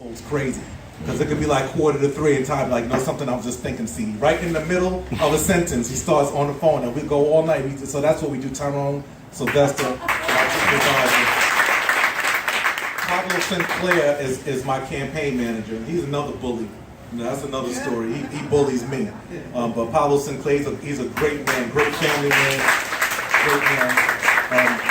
It's crazy. Because it could be like 2:45 and time, like, no, something I was just thinking, see. Right in the middle of a sentence, he starts on the phone, and we go all night. So that's what we do. Tyrone, Sylvester, Pablo Sinclair is my campaign manager. He's another bully. That's another story. He bullies me. But Pablo Sinclair, he's a great man, great family man, great man.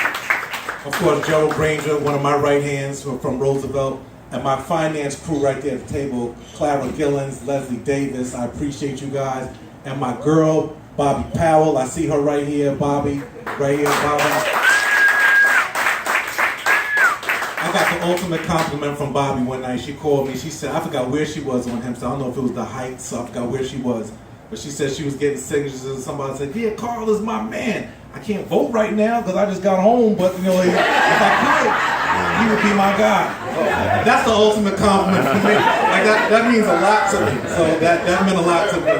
Of course, Gerald Granger, one of my right hands from Roosevelt. And my finance crew right there at the table, Clara Gillens, Leslie Davis, I appreciate you guys. And my girl, Bobby Powell, I see her right here, Bobby, right here, Bobby. I got the ultimate compliment from Bobby one night. She called me, she said, I forgot where she was on him, so I don't know if it was the Heights, so I forgot where she was. But she said she was getting signatures and somebody said, yeah, Carl is my man. I can't vote right now because I just got home, but if I could, he would be my guy. That's the ultimate compliment for me. Like that means a lot to me. So that meant a lot to me.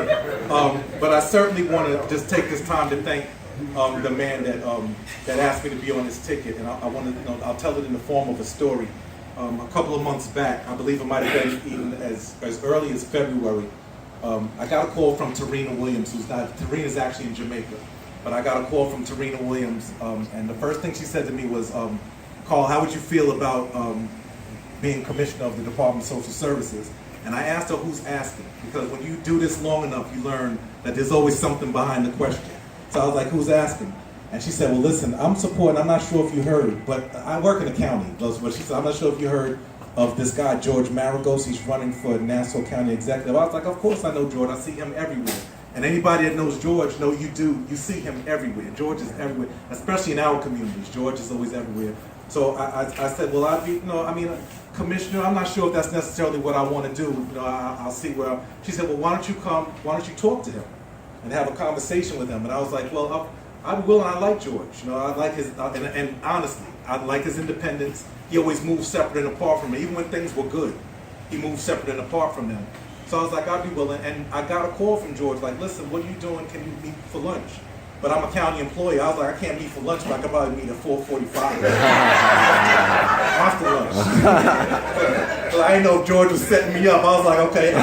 But I certainly want to just take this time to thank the man that asked me to be on this ticket, and I want to, I'll tell it in the form of a story. A couple of months back, I believe it might have been even as early as February. I got a call from Tarina Williams, Tarina's actually in Jamaica, but I got a call from Tarina Williams, and the first thing she said to me was, Carl, how would you feel about being commissioner of the Department of Social Services? And I asked her who's asking, because when you do this long enough, you learn that there's always something behind the question. So I was like, who's asking? And she said, well, listen, I'm supporting, I'm not sure if you heard, but I work in the county. But she said, I'm not sure if you heard of this guy, George Maragos. He's running for Nassau County Executive. I was like, of course I know George. I see him everywhere. And anybody that knows George, know you do. You see him everywhere. George is everywhere, especially in our communities. George is always everywhere. So I said, well, Commissioner, I'm not sure if that's necessarily what I want to do. I'll see where. She said, well, why don't you talk to him and have a conversation with him? And I was like, well, I'm willing. I like George. I like his, and honestly, I like his independence. He always moved separate and apart from me. Even when things were good, he moved separate and apart from them. So I was like, I'd be willing. And I got a call from George, like, listen, what are you doing? Can you meet for lunch? But I'm a county employee. I was like, I can't meet for lunch, but I could probably meet at 4:45 after lunch. So I didn't know if George was setting me up. I was like, okay.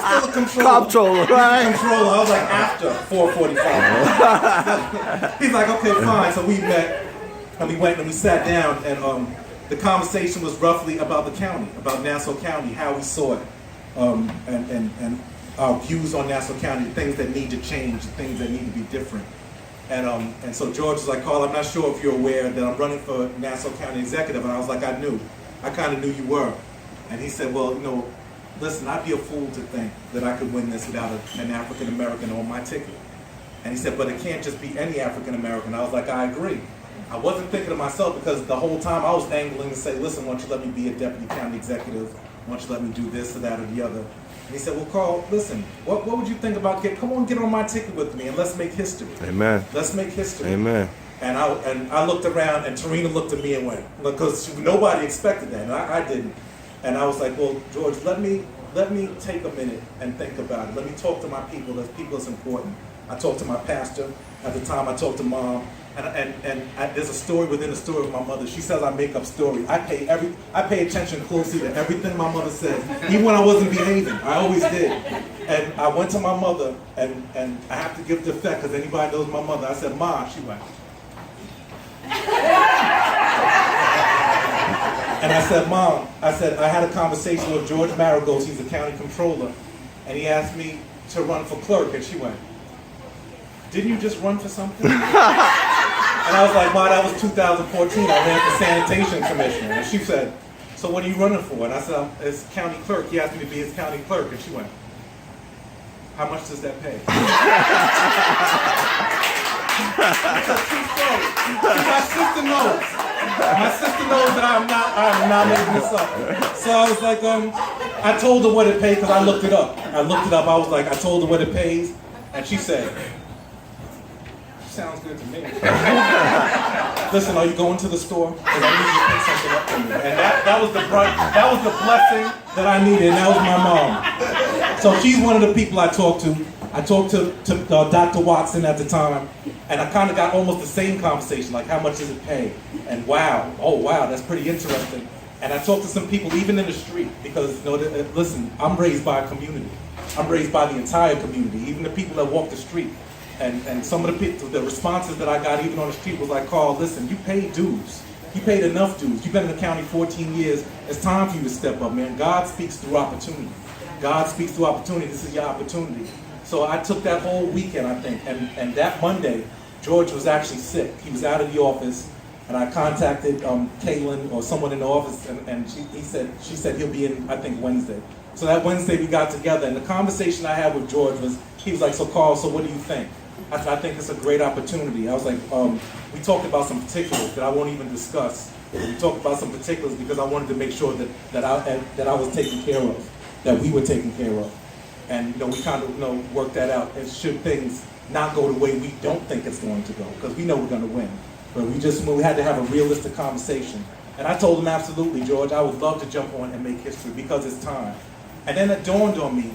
Still a controller. Comptroller, right? Controller. I was like, after 4:45. He's like, okay, fine. So we met, and we went and we sat down, and the conversation was roughly about the county, about Nassau County, how we saw it, and our views on Nassau County, things that need to change, things that need to be different. And so George was like, Carl, I'm not sure if you're aware that I'm running for Nassau County Executive. And I was like, I kind of knew you were. And he said, well, listen, I'd be a fool to think that I could win this without an African American on my ticket. And he said, but it can't just be any African American. I was like, I agree. I wasn't thinking of myself because the whole time I was angling to say, listen, why don't you let me be a deputy county executive? Why don't you let me do this or that or the other? And he said, well, Carl, listen, what would you think about get on my ticket with me and let's make history. Amen. Let's make history. Amen. And I looked around and Tarina looked at me and went, because nobody expected that, and I didn't. And I was like, well, George, let me take a minute and think about it. Let me talk to my people. People is important. I talked to my pastor. At the time, I talked to Mom. And there's a story within the story of my mother. She says I make up stories. I pay attention closely to everything my mother says, even when I wasn't behaving. I always did. And I went to my mother, and I have to give the effect because anybody knows my mother. I said, Ma, she went. And I said, Mom, I had a conversation with George Maragos. He's a county controller, and he asked me to run for clerk, and she went, didn't you just run for something? And I was like, Ma, that was 2014. I ran for sanitation commissioner. And she said, so what are you running for? And I said, as county clerk. He asked me to be his county clerk. And she went, how much does that pay? It's a true story. My sister knows. My sister knows that I'm not making this up. So I was like, I told her what it paid because I looked it up. I was like, I told her what it pays. And she said, sounds good to me. Listen, are you going to the store? Because I need you to pick something up for me. And that was the blessing that I needed, and that was my mom. So she's one of the people I talked to. I talked to Dr. Watson at the time, and I kind of got almost the same conversation, like how much does it pay? And wow, that's pretty interesting. And I talked to some people even in the street because, listen, I'm raised by a community. I'm raised by the entire community, even the people that walk the street. And some of the responses that I got even on the street was like, Carl, listen, you paid dues. You paid enough dues. You've been in the county 14 years. It's time for you to step up, man. God speaks through opportunity. God speaks through opportunity. This is your opportunity. So I took that whole weekend, I think, and that Monday, George was actually sick. He was out of the office, and I contacted Kaylin or someone in the office, and she said he'll be in, I think, Wednesday. So that Wednesday we got together, and the conversation I had with George was, he was like, so Carl, so what do you think? I think it's a great opportunity. I was like, we talked about some particulars that I won't even discuss. We talked about some particulars because I wanted to make sure that I was taken care of, that we were taken care of. And we kind of worked that out. And should things not go the way we don't think it's going to go, because we know we're going to win. But we had to have a realistic conversation. And I told him, absolutely, George, I would love to jump on and make history because it's time. And then it dawned on me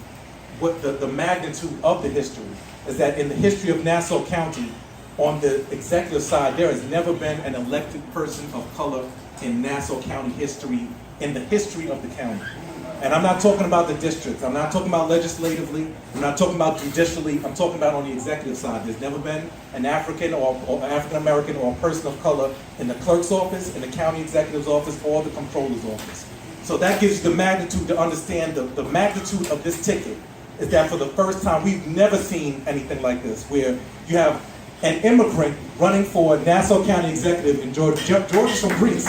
what the magnitude of the history is, that in the history of Nassau County, on the executive side, there has never been an elected person of color in Nassau County history, in the history of the county. And I'm not talking about the districts. I'm not talking about legislatively. I'm not talking about judicially. I'm talking about on the executive side. There's never been an African or African American or a person of color in the clerk's office, in the county executive's office, or the controller's office. So that gives you the magnitude to understand the magnitude of this ticket is that for the first time, we've never seen anything like this, where you have an immigrant running for Nassau County Executive in Georgia. George is from Greece.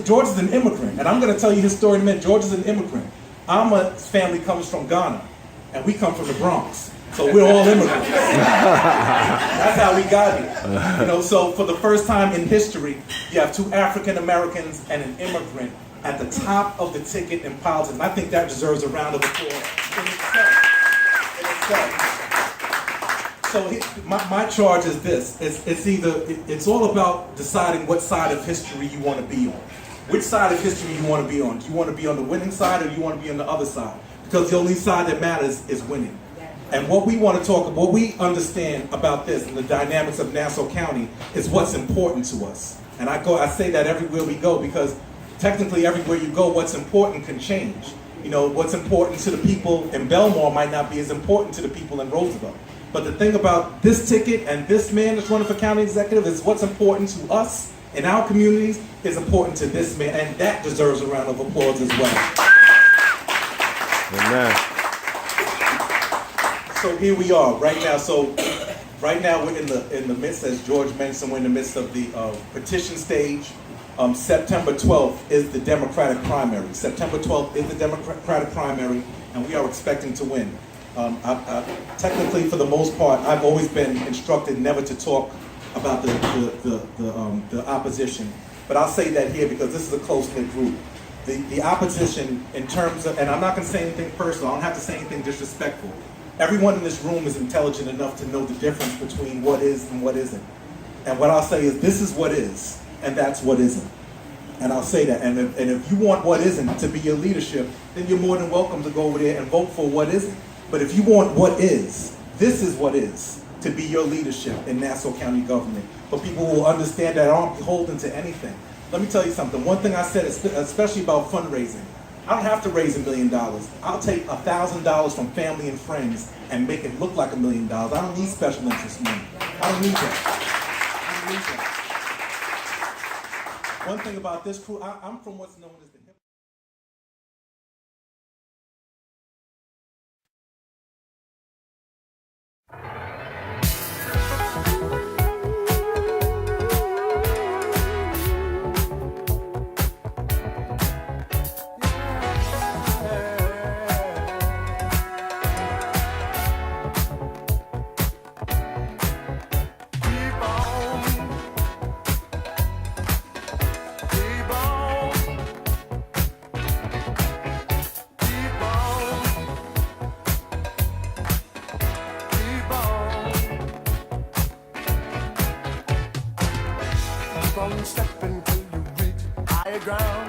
George is an immigrant, and I'm going to tell you his story in a minute. George is an immigrant. Ama's family comes from Ghana, and we come from the Bronx. So we're all immigrants. That's how we got here. So for the first time in history, you have two African Americans and an immigrant at the top of the ticket in politics. And I think that deserves a round of applause in itself. So my charge is this. It's all about deciding what side of history you want to be on. Which side of history you want to be on. Do you want to be on the winning side, or do you want to be on the other side? Because the only side that matters is winning. And what we understand about this and the dynamics of Nassau County is what's important to us. And I say that everywhere we go, because technically everywhere you go, what's important can change. What's important to the people in Belmore might not be as important to the people in Roosevelt. But the thing about this ticket and this man that's running for county executive is what's important to us in our communities is important to this man, and that deserves a round of applause as well. Amen. So here we are right now. So right now we're in the midst, as George mentioned, we're in the midst of the petition stage. September 12th is the Democratic primary. September 12th is the Democratic primary, and we are expecting to win. Technically, for the most part, I've always been instructed never to talk about the opposition. But I'll say that here because this is a close-knit group. The opposition, in terms of, and I'm not going to say anything personal, I don't have to say anything disrespectful. Everyone in this room is intelligent enough to know the difference between what is and what isn't. And what I'll say is, this is what is, and that's what isn't. And I'll say that. And if you want what isn't to be your leadership, then you're more than welcome to go over there and vote for what isn't. But if you want what is, this is what is to be your leadership in Nassau County government. For people who will understand that aren't beholden to anything. Let me tell you something. One thing I said, especially about fundraising, I don't have to raise $1 million. I'll take $1,000 from family and friends and make it look like $1 million. I don't need special interest money. I don't need that. One thing about this crew, I'm from what's known as the hip. Step until you reach higher ground.